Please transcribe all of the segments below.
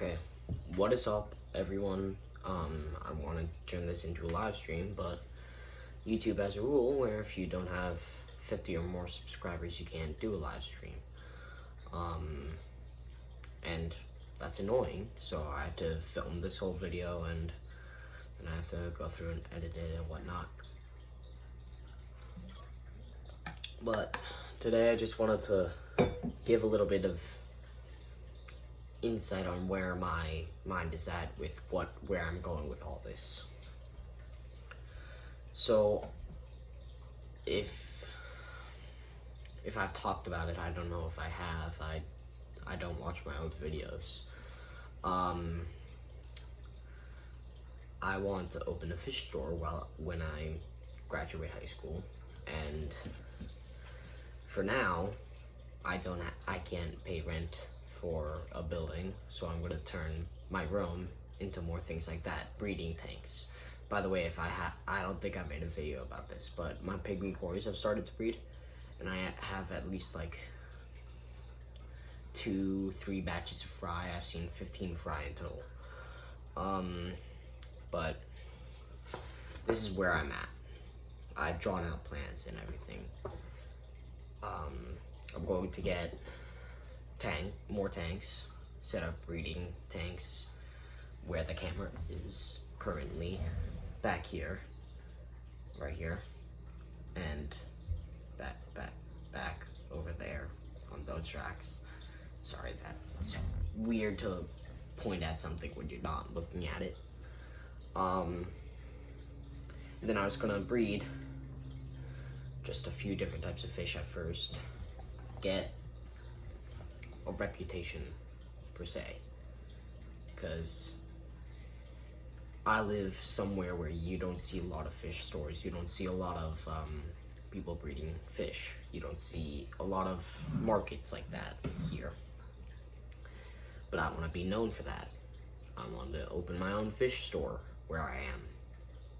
Okay, what is up, everyone? I want to turn this into a live stream, but YouTube has a rule where if you don't have 50 or more subscribers, you can't do a live stream. And that's annoying, so I have to film this whole video and then I have to go through and edit it and whatnot. But today I just wanted to give a little bit of insight on where my mind is at with where I'm going with all this. So if I've talked about it, I don't know if I have. I don't watch my own videos. I want to open a fish store when I graduate high school, and for now I can't pay rent for a building, so I'm gonna turn my room into more things like that. Breeding tanks. By the way, I don't think I made a video about this, but my pygmy cories have started to breed, and I have at least like 2-3 batches of fry. I've seen 15 fry in total. But this is where I'm at. I've drawn out plans and everything. I'm going to get more tanks, set up breeding tanks where the camera is currently, back here, right here, and back over there on those tracks. Sorry, that's weird to point at something when you're not looking at it. Then I was gonna breed just a few different types of fish at first, get a reputation per se, because I live somewhere where you don't see a lot of fish stores. You don't see a lot of people breeding fish. You don't see a lot of markets like that here. But I want to be known for that. I want to open my own fish store where I am,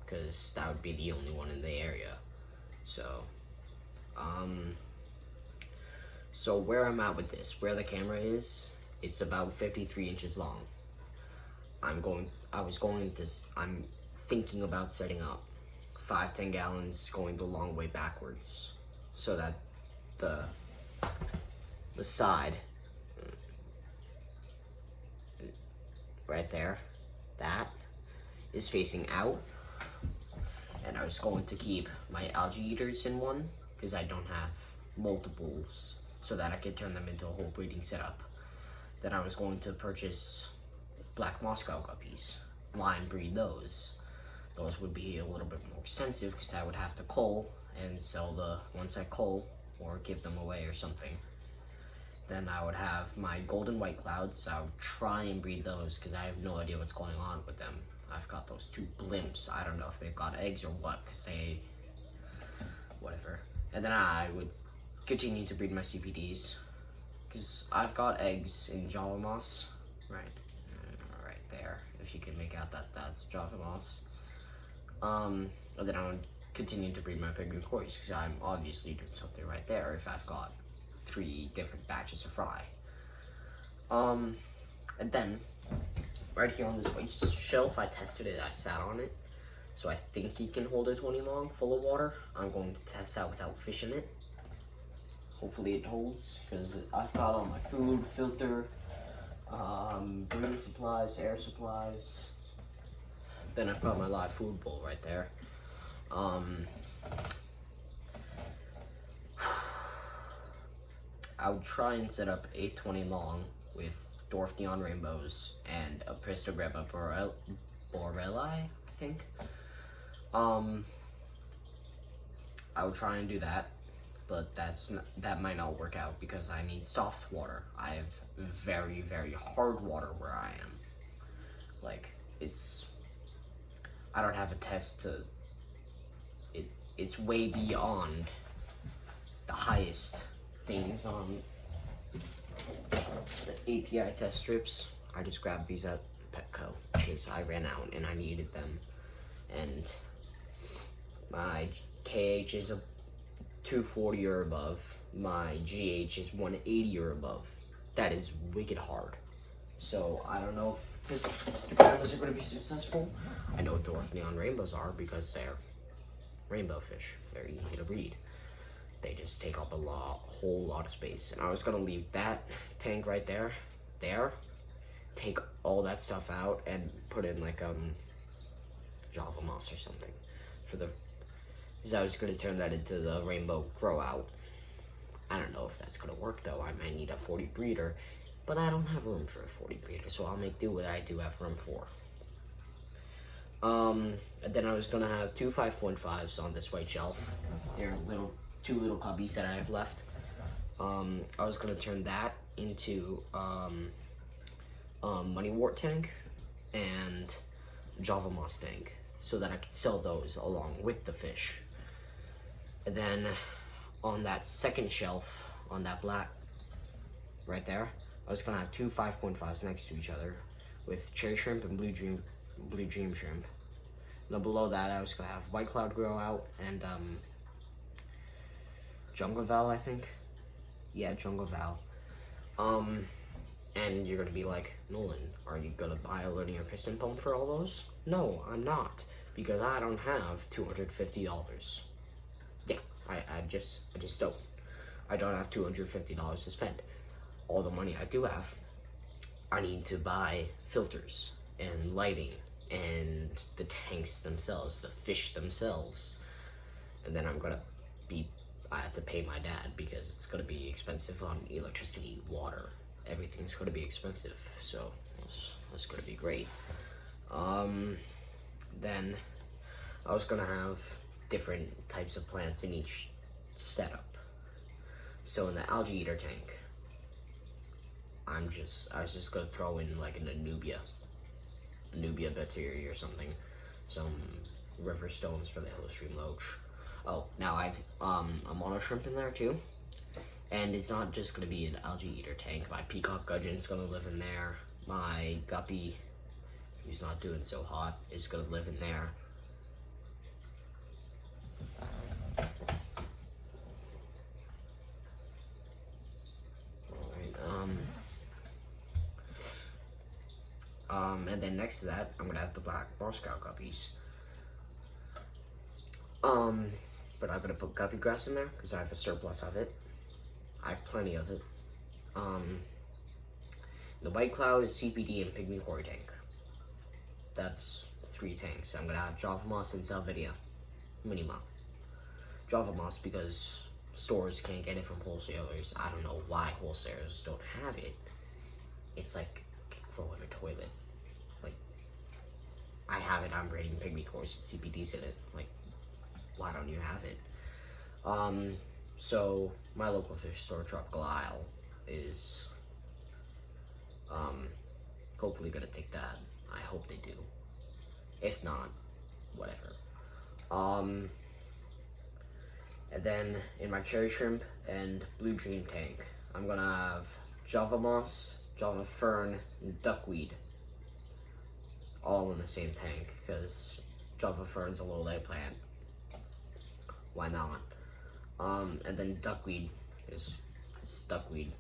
because that would be the only one in the area. So where I'm at with this, where the camera is, it's about 53 inches long. I'm thinking about setting up 5-10 gallons going the long way backwards, so that the side right there, that is facing out. And I was going to keep my algae eaters in one, because I don't have multiples, so that I could turn them into a whole breeding setup. Then I was going to purchase black Moscow guppies, line breed those. Those would be a little bit more expensive because I would have to cull and sell the ones I cull or give them away or something. Then I would have my golden white clouds. I would try and breed those because I have no idea what's going on with them. I've got those 2 blimps. I don't know if they've got eggs or what, because whatever. And then I would continue to breed my CPDs, because I've got eggs in Java moss, right there. If you can make out that's Java moss. And then I would continue to breed my pygmy cories, because I'm obviously doing something right there if I've got 3 different batches of fry. And then right here on this white shelf, I tested it, I sat on it, so I think it can hold a 20 long full of water. I'm going to test that without fish in it. Hopefully it holds, because I've got all my food, filter, breeding supplies, air supplies. Then I've got my live food bowl right there. I would try and set up a 20 long with dwarf neon rainbows and a Pristograppa borelli, I think. I would try and do that, but that might not work out because I need soft water. I have very, very hard water where I am. Like, I don't have a test to, it's way beyond the highest things on the API test strips. I just grabbed these at Petco because I ran out and I needed them. And my KH is a 240 or above. My GH is 180 or above. That is wicked hard. So I don't know if Mr. Pandas are going to be successful. I know dwarf neon rainbows are because they're rainbow fish. They're easy to breed. They just take up a whole lot of space. And I was going to leave that tank right there, take all that stuff out and put in like Java moss or something because I was going to turn that into the rainbow grow out. I don't know if that's going to work though. I might need a 40 breeder, but I don't have room for a 40 breeder, so I'll make do what I do have room for. And then I was going to have two 5.5s on this white shelf. They're two little cubbies that I have left. I was going to turn that into money wart tank and Java moss tank so that I could sell those along with the fish. And then on that second shelf, on that black right there, I was gonna have two 5.5s next to each other with cherry shrimp and blue dream shrimp. And then below that, I was gonna have white cloud grow out and jungle val, I think. Yeah, jungle val. And you're gonna be like, Nolan, are you gonna buy a linear piston pump for all those? No, I'm not, because I don't have $250. Yeah, I just don't. I don't have $250 to spend. All the money I do have, I need to buy filters and lighting and the tanks themselves, the fish themselves. And then I have to pay my dad because it's gonna be expensive on electricity, water. Everything's gonna be expensive, so that's gonna be great. Then I was gonna have different types of plants in each setup. So in the algae eater tank, I was just gonna throw in like an Anubia bacteria or something, some river stones for the Hillstream loach. Oh, now I've a mono shrimp in there too. And it's not just gonna be an algae eater tank. My peacock gudgeon's gonna live in there. My guppy, who's not doing so hot, is gonna live in there. And then next to that, I'm gonna have the black Moscow guppies. But I'm gonna put guppy grass in there because I have a surplus of it. I have plenty of it. The white cloud is CPD and pygmy quarry tank. That's 3 tanks. I'm gonna have Java moss and Salvinia minima. Java moss because stores can't get it from wholesalers. I don't know why wholesalers don't have it. It's like growing a toilet. Like, I have it. I'm breeding pygmy quarries with CPDs in it. Like, why don't you have it? So my local fish store, Tropical Isle, is hopefully gonna take that. I hope they do. If not, whatever. And then in my cherry shrimp and blue dream tank, I'm gonna have Java moss, Java fern, and duckweed all in the same tank because Java fern's a low light plant. Why not? And then duckweed is duckweed,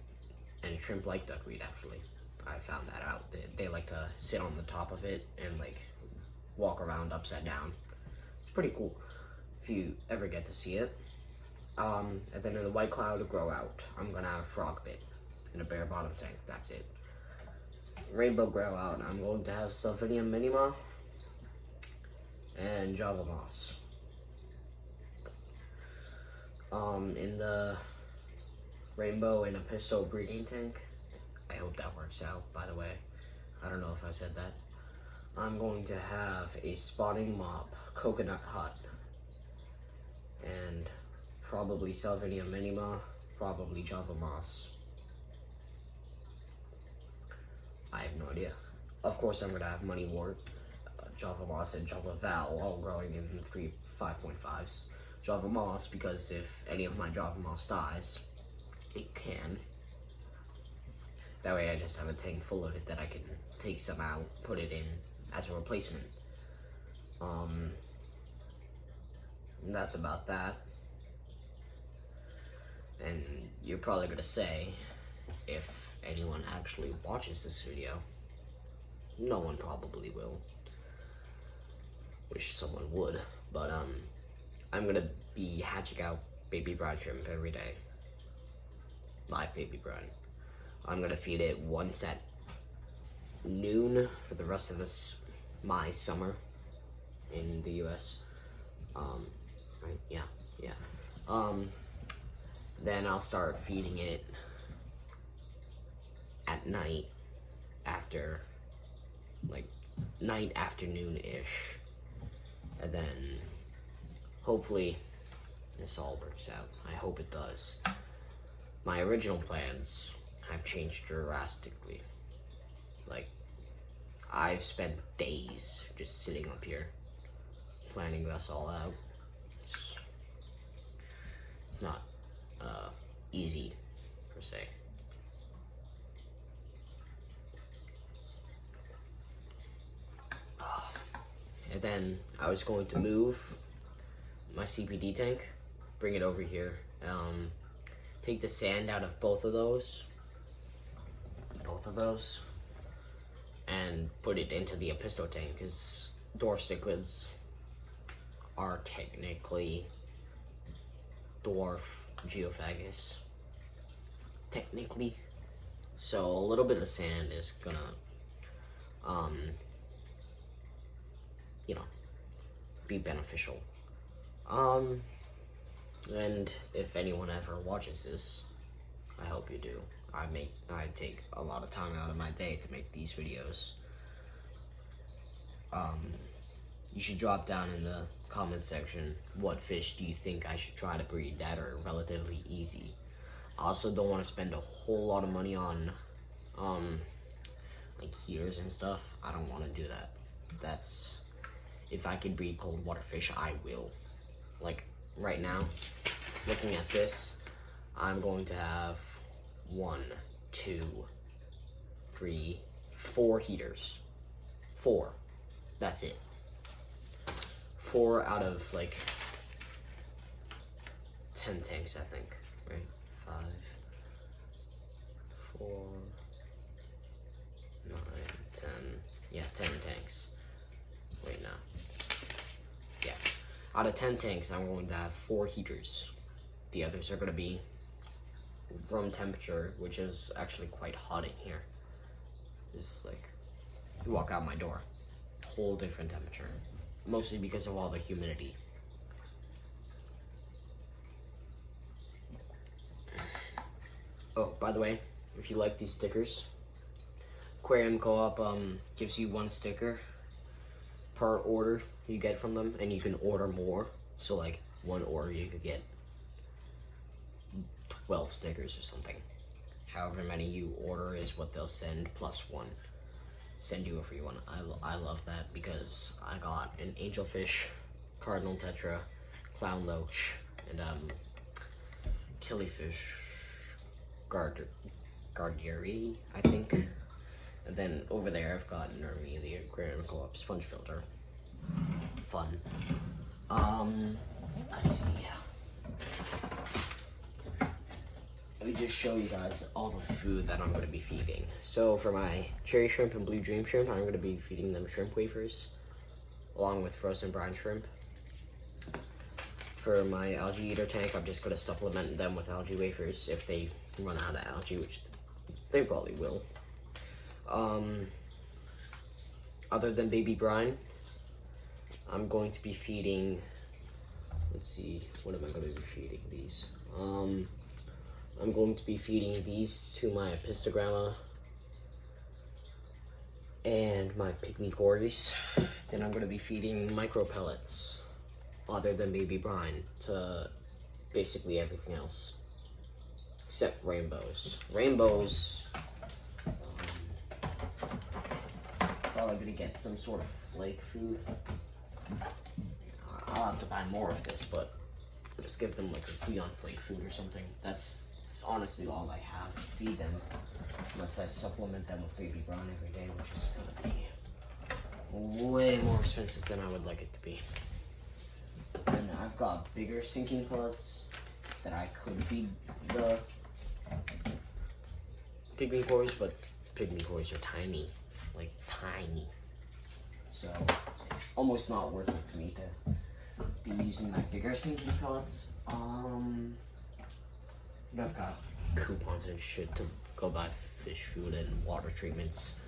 and shrimp like duckweed actually. I found that out. They like to sit on the top of it and like walk around upside down. It's pretty cool if you ever get to see it. And then in the white cloud grow out, I'm gonna have frog bit in a bare bottom tank. That's it. Rainbow grow out, I'm going to have Salvinia minima and Java moss. In the rainbow and a pistol breeding tank, I hope that works out, by the way. I don't know if I said that. I'm going to have a spotting mop, coconut hut, and probably Salvinia minima, probably Java moss. I have no idea. Of course, I'm gonna have money wart, Java moss, and Java val all growing in 3 5.5s. Java moss because if any of my Java moss dies, it can. That way I just have a tank full of it that I can take some out, put it in as a replacement. And that's about that. And you're probably gonna say, if anyone actually watches this video, no one probably will. Wish someone would, but I'm gonna be hatching out baby brine shrimp every day. Live baby brine. I'm gonna feed it once at noon for the rest of my summer in the US. Right? Yeah. Then I'll start feeding it at night after, like, afternoon-ish. And then, hopefully, this all works out. I hope it does. My original plans have changed drastically. Like, I've spent days just sitting up here, planning this all out. It's not easy, per se. And then I was going to move my CBD tank, bring it over here, take the sand out of both of those, and put it into the Apisto tank, because dwarf cichlids are technically dwarf geophagus, technically. So a little bit of sand is gonna, be beneficial. And if anyone ever watches this, I hope you do. I take a lot of time out of my day to make these videos. You should drop down in the comment section what fish do you think I should try to breed that are relatively easy. I also don't want to spend a whole lot of money on like heaters and stuff. I don't want to do that. If I could breed cold water fish, I will. Like right now, looking at this, I'm going to have 1, 2, 3, 4 heaters. 4. That's it. 4 out of like 10 tanks, I think. Right? 5, 4, 9, 10. Yeah, 10 tanks. Wait, no. Yeah. Out of 10 tanks, I'm going to have 4 heaters. The others are going to be room temperature, which is actually quite hot in here. It's like, you walk out my door, whole different temperature. Mostly because of all the humidity. Oh, by the way, if you like these stickers, Aquarium Co-op gives you 1 sticker per order you get from them, and you can order more. So like 1 order you could get 12 stickers or something. However many you order is what they'll send, plus 1. Send you a free one. I love that because I got an angelfish, cardinal tetra, clown loach, and killifish gardieri, I think. And then over there I've got Nermi, the Aquarium Co-op sponge filter. Fun. Let's see. Let me just show you guys all the food that I'm going to be feeding. So for my cherry shrimp and blue dream shrimp, I'm going to be feeding them shrimp wafers along with frozen brine shrimp. For my algae eater tank, I'm just going to supplement them with algae wafers if they run out of algae, which they probably will. Other than baby brine, I'm going to be feeding, let's see, what am I going to be feeding these? I'm going to be feeding these to my Apistogramma and my pygmy cories. Then I'm going to be feeding micro pellets, other than baby brine, to basically everything else, except rainbows. Rainbows, probably going to get some sort of flake food. I'll have to buy more of this, but I'll just give them like a Cleon flake food or something. That's honestly all I have to feed them, unless I supplement them with baby brine every day, which is gonna be way more expensive than I would like it to be. And I've got bigger sinking pellets that I could feed the pygmy cories, but pygmy cories are tiny. like tiny. So it's almost not worth it to me to be using my bigger sinking pellets. But I've got coupons and shit to go buy fish food and water treatments.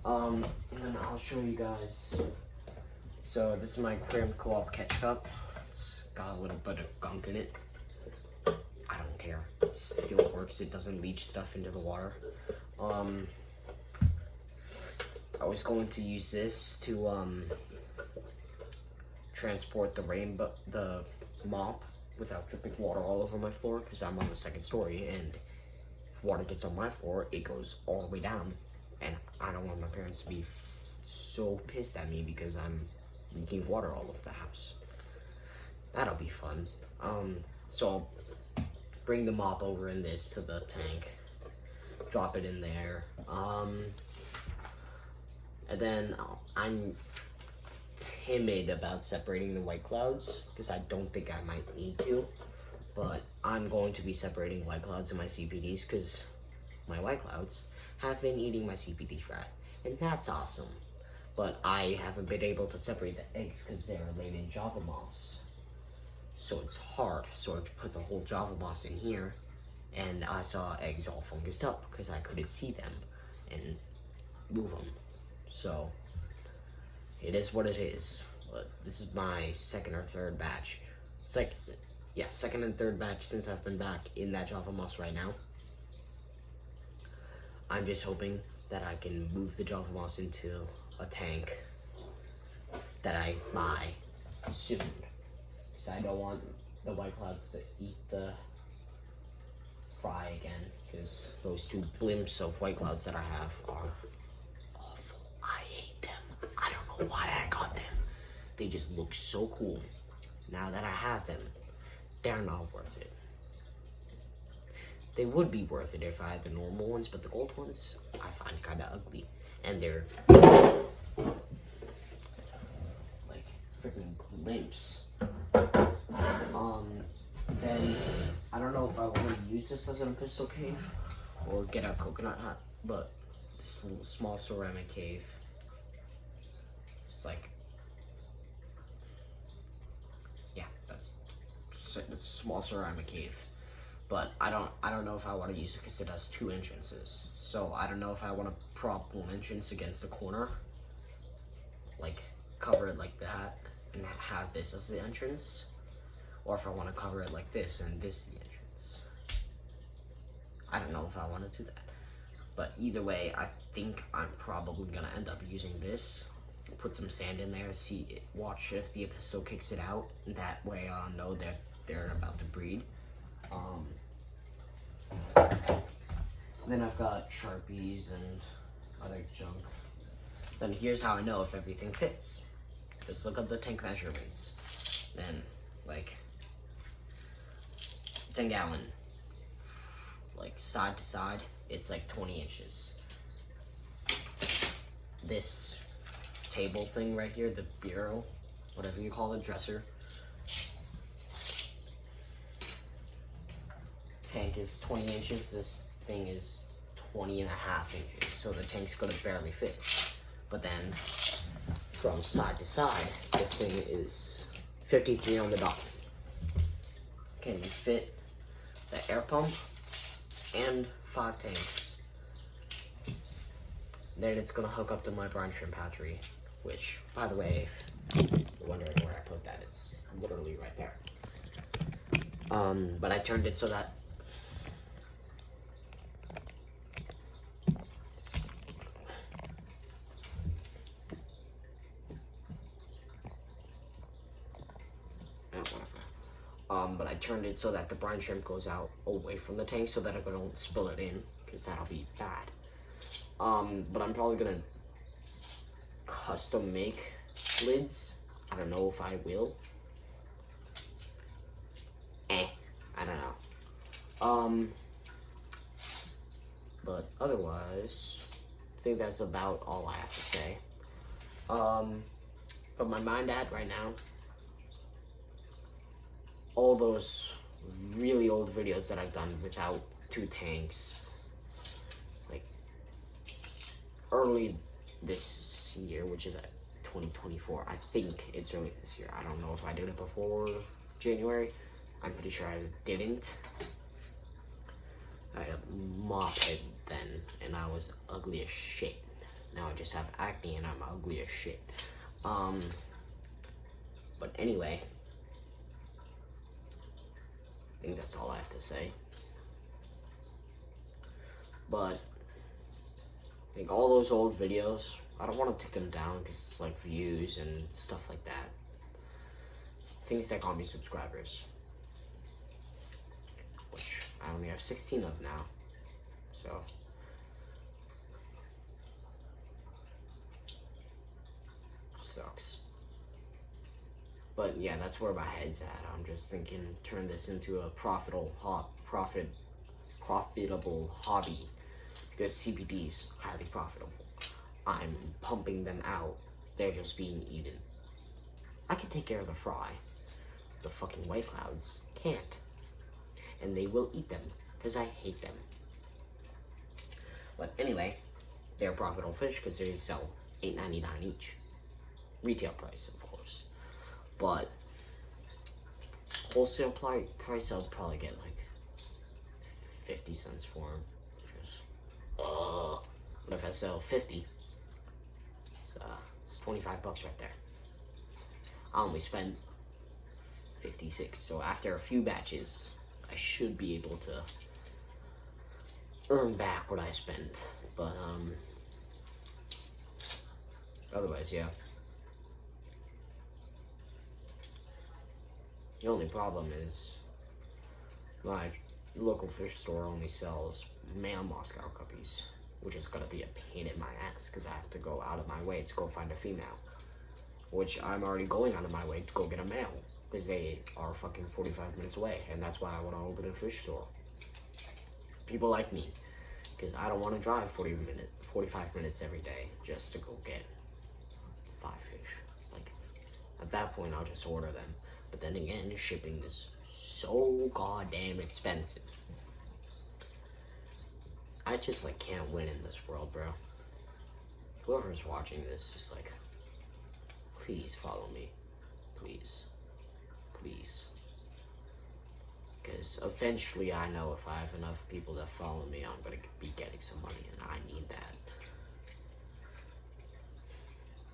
And then I'll show you guys. So this is my Aquarium Co-op catch cup. It's got a little bit of gunk in it. I don't care. It still works. It doesn't leach stuff into the water. I was going to use this to transport the mop without dripping water all over my floor, because I'm on the second story, and if water gets on my floor, it goes all the way down, and I don't want my parents to be so pissed at me because I'm leaking water all over the house. That'll be fun. So I'll bring the mop over in this to the tank, drop it in there, and then I'm timid about separating the white clouds because I don't think I might need to, but I'm going to be separating white clouds and my CPDs because my white clouds have been eating my CPD fry, and that's awesome. But I haven't been able to separate the eggs because they're laid in Java moss, so it's hard. So I put the whole Java moss in here, and I saw eggs all fungused up because I couldn't see them and move them. So it is what it is. But this is my second or third batch. It's like, yeah, second and third batch since I've been back in that Java moss right now. I'm just hoping that I can move the Java moss into a tank that I buy soon. Because I don't want the white clouds to eat the fry again. Because those two blimps of white clouds that I have are awful. I hate them. I don't know why I got them. They just look so cool. Now that I have them, they're not worth it. They would be worth it if I had the normal ones, but the gold ones I find kind of ugly. And they're like freaking limps. Then I don't know if I want to use this as a pistol cave or get a coconut hut, but small ceramic cave. It's like, yeah, that's a small ceramic cave. But I don't know if I want to use it because it has two entrances. So I don't know if I want to prop one entrance against the corner, like cover it like that and have this as the entrance, or if I want to cover it like this and this the entrance. I don't know if I want to do that. But either way, I think I'm probably gonna end up using this. Put some sand in there, watch if the episode kicks it out. That way I'll know that they're about to breed. Then I've got Sharpies and other junk. Then here's how I know if everything fits. Just look up the tank measurements. Then, like, 10 gallon, like side to side, it's like 20 inches. This table thing right here, the bureau, whatever you call it, dresser, tank is 20 inches, this thing is 20 and a half inches, so the tank's gonna barely fit. But then from side to side, this thing is 53 on the dot. Can fit the air pump and 5 tanks. Then it's gonna hook up to my brine shrimp hatchery, which, by the way, if you're wondering where I put that, it's literally right there. But I turned it so that but I turned it so that the brine shrimp goes out away from the tank so that I don't spill it in, because that'll be bad. But I'm probably gonna custom make lids. I don't know if I will. I don't know. But otherwise, I think that's about all I have to say. But my mind at right now, all those really old videos that I've done without 2 tanks, like early this year, which is 2024. I think it's early this year. I don't know if I did it before January. I'm pretty sure I didn't. I had a mop head then, and I was ugly as shit. Now I just have acne and I'm ugly as shit. But anyway, I think that's all I have to say. But like all those old videos, I don't want to take them down because it's like views and stuff like that. Things that got me subscribers, which I only have 16 of now. So sucks. But yeah, that's where my head's at. I'm just thinking turn this into a profitable hobby, because CBD's highly profitable. I'm pumping them out. They're just being eaten. I can take care of the fry. The fucking White Clouds can't. And they will eat them, because I hate them. But anyway, they're profitable fish because they sell $8.99 each. Retail price, of course. But wholesale price, I'll probably get like 50 cents for them. But if I sell 50, it's 25 bucks right there. I only spent 56, so after a few batches, I should be able to earn back what I spent. But otherwise, yeah. The only problem is my local fish store only sells male Moscow guppies, which is gonna be a pain in my ass because I have to go out of my way to go find a female, which I'm already going out of my way to go get a male because they are fucking 45 minutes away, and that's why I want to open a fish store. People like me, because I don't want to drive 45 minutes every day just to go get 5 fish. Like, at that point, I'll just order them. But then again, shipping is so goddamn expensive. I just, like, can't win in this world, bro. Whoever's watching this, just, like, please follow me. Please. Please. Because eventually I know if I have enough people that follow me, I'm going to be getting some money, and I need that.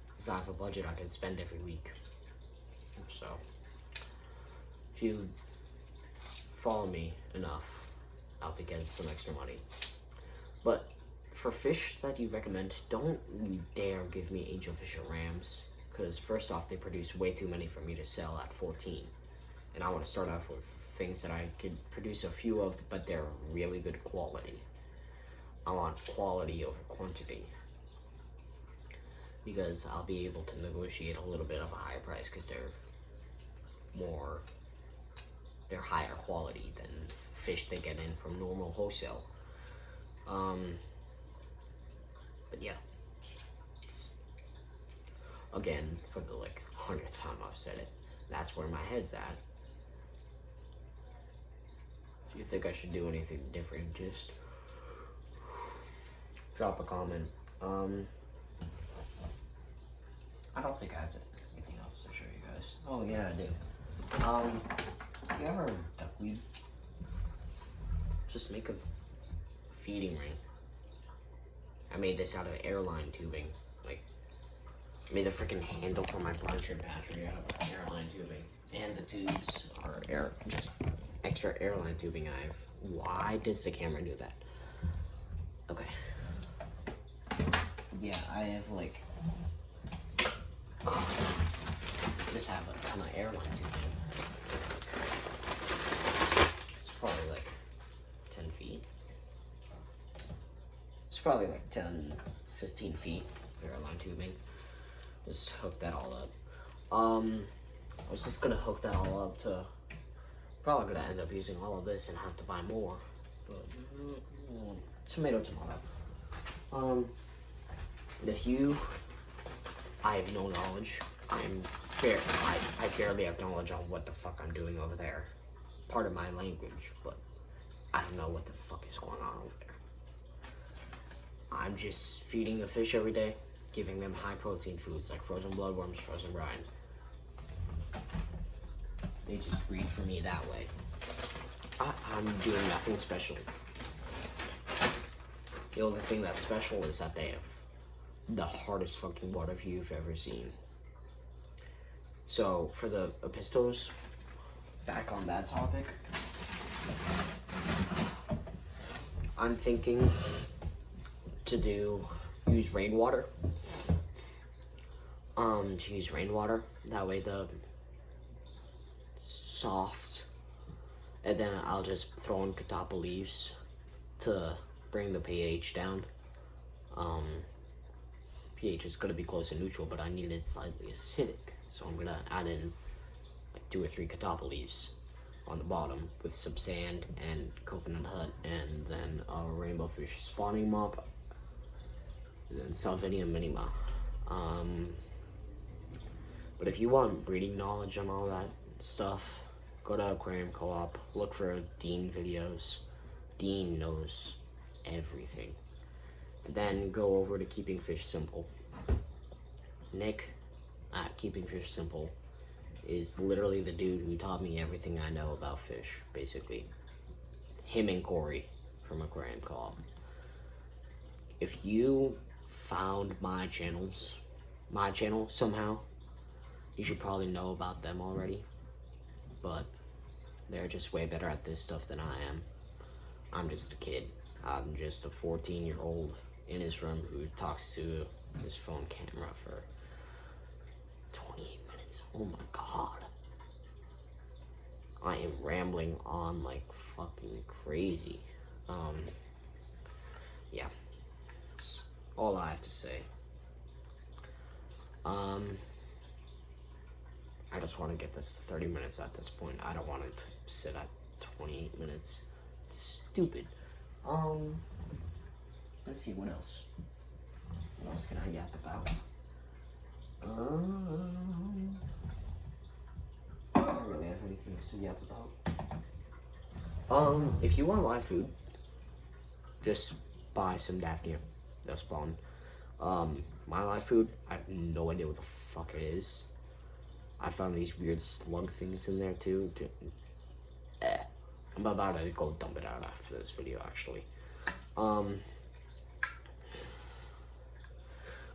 Because I have a budget I can spend every week. So, if you follow me enough, I'll be getting some extra money. But for fish that you recommend, don't you dare give me Angel Fish or Rams, because first off, they produce way too many for me to sell at 14. And I want to start off with things that I could produce a few of, but they're really good quality. I want quality over quantity, because I'll be able to negotiate a little bit of a higher price because they're higher quality than fish they get in from normal wholesale. But yeah, again, for the 100th time I've said it, that's where my head's at. If you think I should do anything different, just drop a comment. I don't think I have anything else to show you guys. Oh yeah, I do. You ever duckweed? Just make a feeding ring. I made this out of airline tubing. I made the freaking handle for my Blanchard battery out of airline tubing. And the tubes are just extra airline tubing I have. Why does the camera do that? Okay. Yeah, I have just have a ton of airline tubing. It's probably 10 feet. It's probably 10, 15 feet of airline tubing. Just hook that all up. I was just gonna hook that all up to, probably gonna end up using all of this and have to buy more. But, tomato. If you, I have no knowledge. I barely have knowledge on what the fuck I'm doing over there. Part of my language, but I don't know what the fuck is going on over there. I'm just feeding the fish every day, giving them high protein foods like frozen bloodworms, frozen brine. They just breed for me that way. I'm doing nothing special. The only thing that's special is that they have the hardest fucking water view you've ever seen. So for the Apistos, back on that topic, I'm thinking to use rainwater. That way the soft, and then I'll just throw in catappa leaves to bring the pH down. pH is gonna be close to neutral, but I need it slightly acidic, so I'm gonna add in like 2 or 3 catappa leaves on the bottom with some sand and coconut hut, and then a rainbow fish spawning mop, and then Salvinia minima. But if you want breeding knowledge and all that stuff, go to Aquarium Co-op, look for Dean videos. Dean knows everything. And then go over to Keeping Fish Simple. Nick at Keeping Fish Simple is literally the dude who taught me everything I know about fish, basically. Him and Corey from Aquarium Co-op. If you found my channel somehow, you should probably know about them already, but they're just way better at this stuff than I am. I'm just a kid. I'm just a 14-year-old in his room who talks to his phone camera for 28 minutes. Oh my god. I am rambling on like fucking crazy. Yeah. That's all I have to say. I just want to get this 30 minutes at this point. I don't want it to sit at 28 minutes. It's stupid. Let's see, what else? What else can I yap about? I don't really have anything to yap about. If you want live food, just buy some Daphnia. They'll spawn. My live food, I have no idea what the fuck it is. I found these weird slug things in there too. I'm about to go dump it out after this video, actually.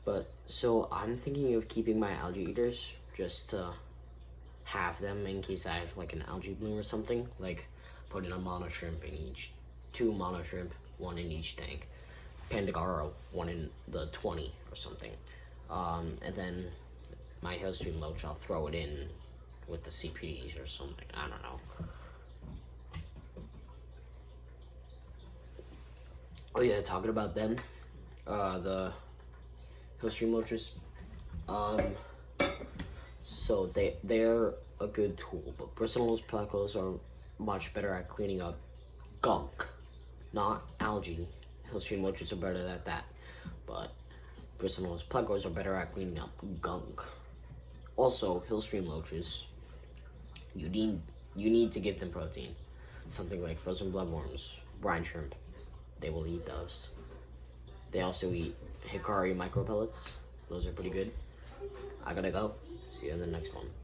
But so I'm thinking of keeping my algae eaters just to have them in case I have like an algae bloom or something. Like putting a mono shrimp in each, 2 mono shrimp, 1 in each tank. Pandagaro, 1 in the 20 or something. And then my Hillstream Loach, I'll throw it in with the CPDs or something. I don't know. Oh yeah, talking about them, the Hillstream Loaches. So they're a good tool, but Bristlenose plecos are much better at cleaning up gunk, not algae. Hillstream Loaches are better at that, but Bristlenose plecos are better at cleaning up gunk. Also, Hillstream Loaches, you need to give them protein. Something like frozen bloodworms, brine shrimp. They will eat those. They also eat Hikari micro pellets. Those are pretty good. I gotta go. See you in the next one.